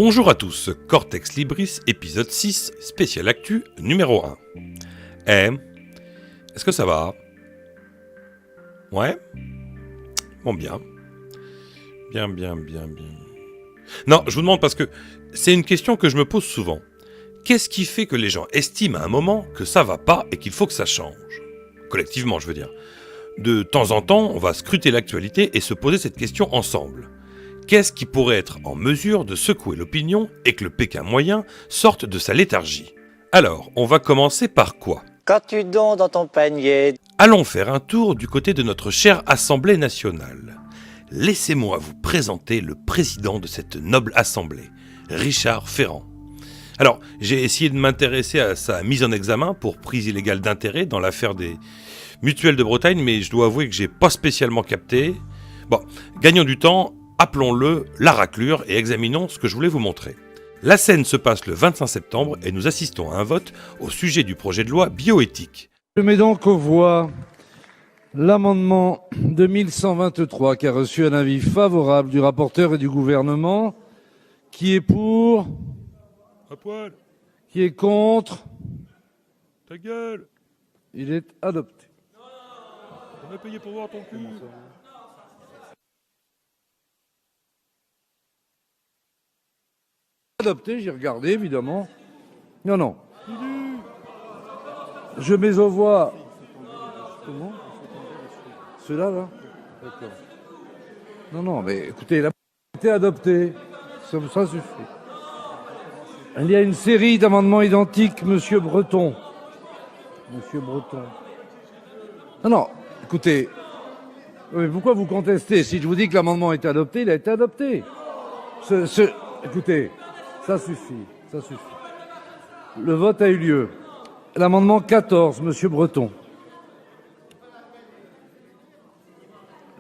Bonjour à tous, Cortex Libris, épisode 6, spécial actu numéro 1. Est-ce que ça va? Ouais? Bon, bien. Bien. Non, je vous demande parce que c'est une question que je me pose souvent. Qu'est-ce qui fait que les gens estiment à un moment que ça va pas et qu'il faut que ça change? Collectivement, je veux dire. De temps en temps, on va scruter l'actualité et se poser cette question ensemble. Qu'est-ce qui pourrait être en mesure de secouer l'opinion et que le Pékin moyen sorte de sa léthargie? Alors, on va commencer par quoi? Qu'as-tu donc dans ton panier? Allons faire un tour du côté de notre chère Assemblée nationale. Laissez-moi vous présenter le président de cette noble assemblée, Richard Ferrand. Alors, j'ai essayé de m'intéresser à sa mise en examen pour prise illégale d'intérêt dans l'affaire des mutuelles de Bretagne, mais je dois avouer que j'ai pas spécialement capté. Bon, gagnons du temps, appelons-le la raclure et examinons ce que je voulais vous montrer. La scène se passe le 25 septembre et nous assistons à un vote au sujet du projet de loi bioéthique. Je mets donc aux voix l'amendement 2123 qui a reçu un avis favorable du rapporteur et du gouvernement. Qui est pour? À poil. Qui est contre? Ta gueule. Il est adopté. On a payé pour voir ton cul. Adopté, j'ai regardé évidemment. Non. Je mets aux voix. Comment? Celui-là, là? D'accord. Non, mais écoutez, il a été adopté. Ça suffit. Il y a une série d'amendements identiques, Monsieur Breton. Non, écoutez. Mais pourquoi vous contestez? Si je vous dis que l'amendement a été adopté, il a été adopté. Écoutez, ça suffit. Le vote a eu lieu. L'amendement 14, Monsieur Breton.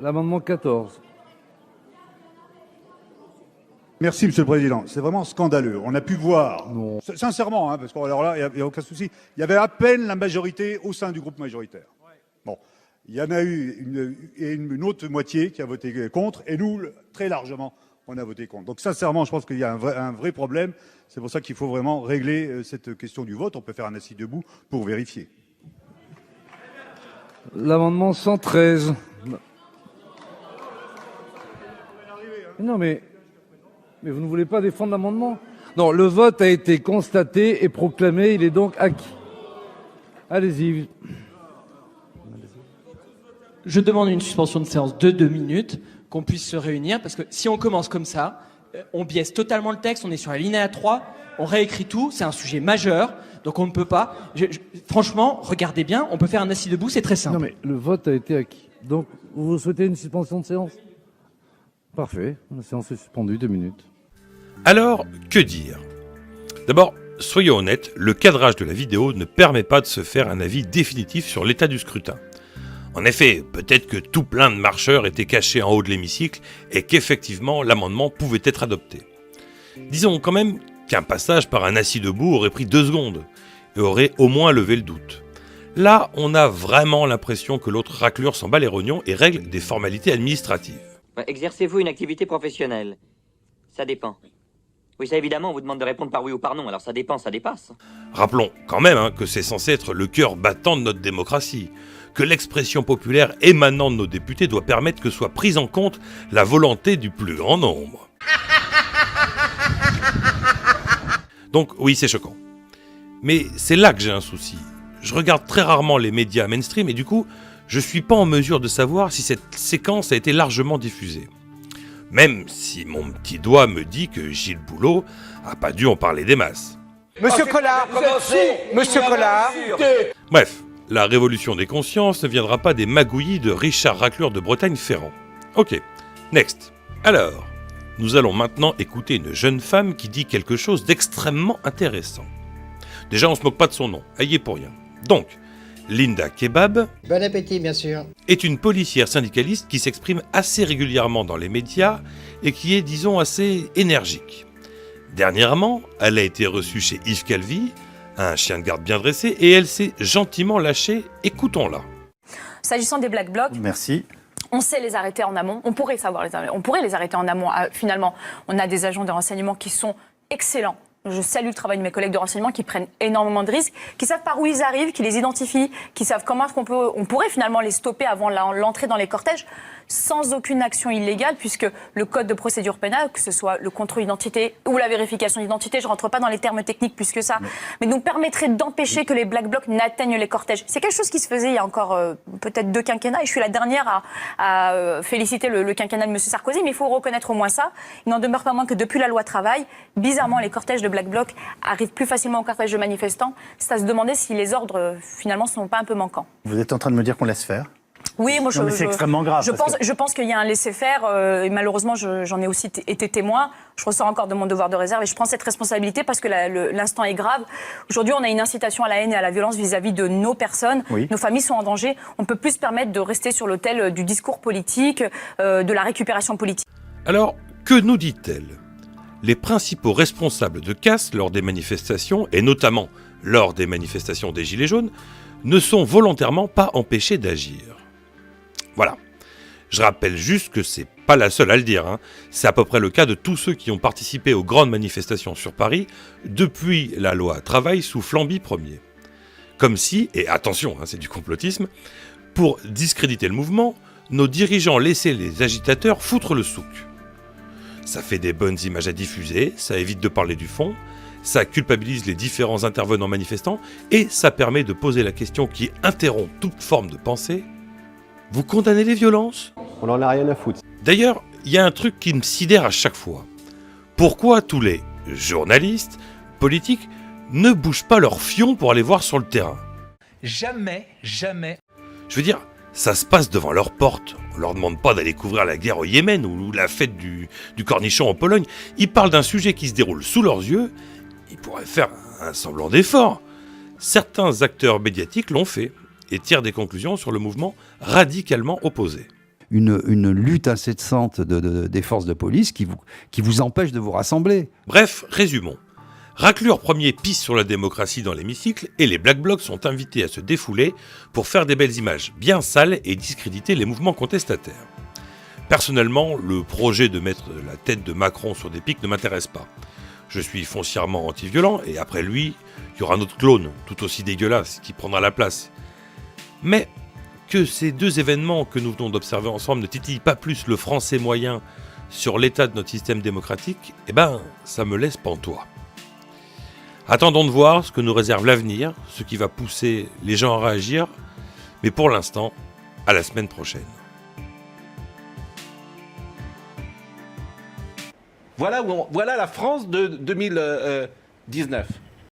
L'amendement 14. Merci, Monsieur le Président. C'est vraiment scandaleux. On a pu voir, Non. sincèrement, parce que alors là, il n'y a aucun souci, il y avait à peine la majorité au sein du groupe majoritaire. Bon, il y en a eu une autre moitié qui a voté contre, et nous, très largement, on a voté contre. Donc sincèrement, je pense qu'il y a un vrai problème. C'est pour ça qu'il faut vraiment régler cette question du vote. On peut faire un assis debout pour vérifier. L'amendement 113. Non, mais vous ne voulez pas défendre l'amendement? Non, le vote a été constaté et proclamé, il est donc acquis. Allez-y. Je demande une suspension de séance de 2 minutes, qu'on puisse se réunir, parce que si on commence comme ça, on biaise totalement le texte, on est sur la ligne A3, on réécrit tout, c'est un sujet majeur, donc on ne peut pas... franchement, regardez bien, on peut faire un assis debout, c'est très simple. Non, mais le vote a été acquis. Donc, vous souhaitez une suspension de séance? Parfait, la séance est suspendue, 2 minutes. Alors, que dire? D'abord, soyons honnêtes, le cadrage de la vidéo ne permet pas de se faire un avis définitif sur l'état du scrutin. En effet, peut-être que tout plein de marcheurs étaient cachés en haut de l'hémicycle et qu'effectivement l'amendement pouvait être adopté. Disons quand même qu'un passage par un assis debout aurait pris 2 secondes et aurait au moins levé le doute. Là, on a vraiment l'impression que l'autre raclure s'en bat les rognons et règle des formalités administratives. Exercez-vous une activité professionnelle? Ça dépend. Oui, ça évidemment, on vous demande de répondre par oui ou par non, alors ça dépend, ça dépasse. Rappelons quand même que c'est censé être le cœur battant de notre démocratie, que l'expression populaire émanant de nos députés doit permettre que soit prise en compte la volonté du plus grand nombre. Donc oui, c'est choquant. Mais c'est là que j'ai un souci. Je regarde très rarement les médias mainstream et du coup, je suis pas en mesure de savoir si cette séquence a été largement diffusée. Même si mon petit doigt me dit que Gilles Boulot a pas dû en parler des masses. Monsieur Collard, Monsieur Collard. Bref, la révolution des consciences ne viendra pas des magouillis de Richard Raclure de Bretagne Ferrand. Ok, next. Alors, nous allons maintenant écouter une jeune femme qui dit quelque chose d'extrêmement intéressant. Déjà, on se moque pas de son nom, elle y est pour rien. Donc, Linda Kebab, Bon appétit, bien sûr. est une policière syndicaliste qui s'exprime assez régulièrement dans les médias et qui est, disons, assez énergique. Dernièrement, elle a été reçue chez Yves Calvi, un chien de garde bien dressé, et elle s'est gentiment lâchée. Écoutons-la. S'agissant des Black Blocs, Merci. On sait les arrêter en amont, on pourrait les arrêter en amont. Finalement, on a des agents de renseignement qui sont excellents. Je salue le travail de mes collègues de renseignement qui prennent énormément de risques, qui savent par où ils arrivent, qui les identifient, qui savent comment on pourrait finalement les stopper avant l'entrée dans les cortèges sans aucune action illégale, puisque le code de procédure pénale, que ce soit le contrôle d'identité ou la vérification d'identité, je ne rentre pas dans les termes techniques plus que ça, mais nous permettrait d'empêcher que les Black Blocs n'atteignent les cortèges. C'est quelque chose qui se faisait il y a encore peut-être 2 quinquennats, et je suis la dernière à féliciter le quinquennat de M. Sarkozy, mais il faut reconnaître au moins ça. Il n'en demeure pas moins que depuis la loi travail, bizarrement, les cortèges de Black Bloc arrivent plus facilement aux cortèges de manifestants. C'est à se demander si les ordres, finalement, ne sont pas un peu manquants. Vous êtes en train de me dire qu'on laisse faire ? Oui, moi c'est extrêmement grave. Je pense qu'il y a un laisser-faire et malheureusement j'en ai aussi été témoin. Je ressors encore de mon devoir de réserve et je prends cette responsabilité parce que l'instant est grave. Aujourd'hui, on a une incitation à la haine et à la violence vis-à-vis de nos personnes. Oui. Nos familles sont en danger. On ne peut plus se permettre de rester sur l'autel du discours politique, de la récupération politique. Alors, que nous dit-elle ? Les principaux responsables de casse lors des manifestations, et notamment lors des manifestations des Gilets jaunes, ne sont volontairement pas empêchés d'agir. Voilà. Je rappelle juste que c'est pas la seule à le dire, hein. C'est à peu près le cas de tous ceux qui ont participé aux grandes manifestations sur Paris depuis la loi Travail sous Flamby Ier. Comme si, et attention, hein, c'est du complotisme, pour discréditer le mouvement, nos dirigeants laissaient les agitateurs foutre le souk. Ça fait des bonnes images à diffuser, ça évite de parler du fond, ça culpabilise les différents intervenants manifestants et ça permet de poser la question qui interrompt toute forme de pensée. Vous condamnez les violences ? On en a rien à foutre. D'ailleurs, il y a un truc qui me sidère à chaque fois. Pourquoi tous les journalistes, politiques, ne bougent pas leur fion pour aller voir sur le terrain ? Jamais. Je veux dire, ça se passe devant leur porte. On leur demande pas d'aller couvrir la guerre au Yémen ou la fête du cornichon en Pologne. Ils parlent d'un sujet qui se déroule sous leurs yeux. Ils pourraient faire un semblant d'effort. Certains acteurs médiatiques l'ont fait et tirent des conclusions sur le mouvement radicalement opposé. Une lutte incessante des forces de police qui vous empêche de vous rassembler. Bref, résumons. Raclure premier pisse sur la démocratie dans l'hémicycle et les Black Blocs sont invités à se défouler pour faire des belles images bien sales et discréditer les mouvements contestataires. Personnellement, le projet de mettre la tête de Macron sur des pics ne m'intéresse pas. Je suis foncièrement anti-violent et après lui, il y aura un autre clone, tout aussi dégueulasse, qui prendra la place. Mais que ces deux événements que nous venons d'observer ensemble ne titillent pas plus le français moyen sur l'état de notre système démocratique, ça me laisse pantois. Attendons de voir ce que nous réserve l'avenir, ce qui va pousser les gens à réagir, mais pour l'instant, à la semaine prochaine. Voilà la France de 2019.